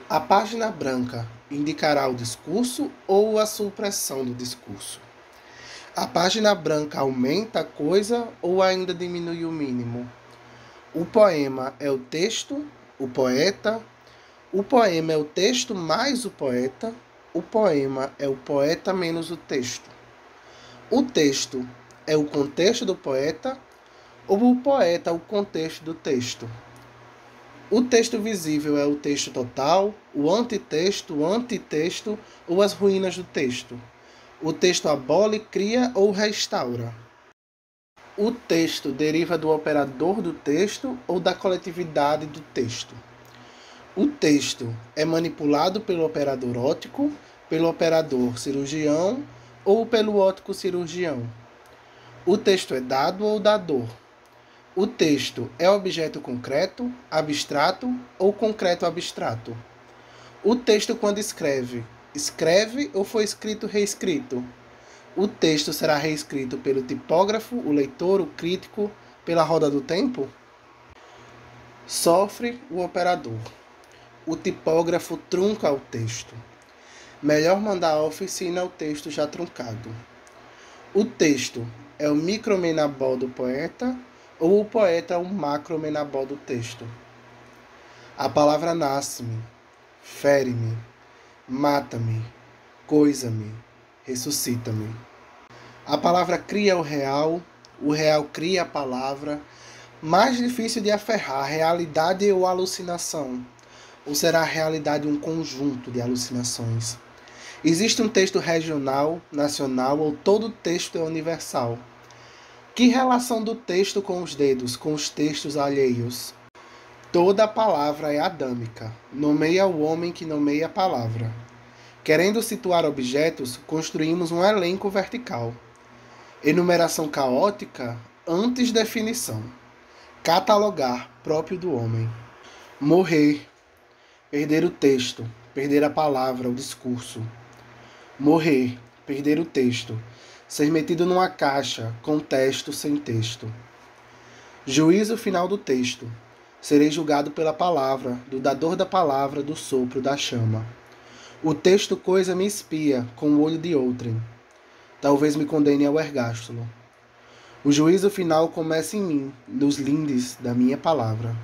A página branca indicará o discurso ou a supressão do discurso? A página branca aumenta a coisa ou ainda diminui o mínimo? O poema é o texto, o poeta. O poema é o texto mais o poeta. O poema é o poeta menos o texto. O texto é o contexto do poeta ou o poeta o contexto do texto? O texto visível é o texto total, o antitexto ou as ruínas do texto? O texto abole, cria ou restaura? O texto deriva do operador do texto ou da coletividade do texto? O texto é manipulado pelo operador ótico, pelo operador cirurgião ou pelo ótico cirurgião? O texto é dado ou dador? O texto é objeto concreto, abstrato ou concreto abstrato? O texto, quando escreve, escreve ou foi escrito reescrito? O texto será reescrito pelo tipógrafo, o leitor, o crítico, pela roda do tempo? Sofre o operador. O tipógrafo trunca o texto. Melhor mandar a oficina o texto já truncado. O texto é o micromenabol do poeta ou o poeta é o macromenabol do texto? A palavra nasce-me, fere-me, mata-me, coisa-me, ressuscita-me. A palavra cria o real cria a palavra. Mais difícil de aferrar, realidade ou alucinação? Ou será a realidade um conjunto de alucinações? Existe um texto regional, nacional ou todo texto é universal? Que relação do texto com os dedos, com os textos alheios? Toda palavra é adâmica. Nomeia o homem que nomeia a palavra. Querendo situar objetos, construímos um elenco vertical. Enumeração caótica antes definição. Catalogar próprio do homem. Morrer. Perder o texto. Perder a palavra, o discurso. Morrer. Perder o texto. Ser metido numa caixa, com texto sem texto. Juízo final do texto. Serei julgado pela palavra, do dador da palavra, do sopro, da chama. O texto coisa me espia, com o olho de outrem. Talvez me condene ao ergástulo. O juízo final começa em mim, nos lindes da minha palavra.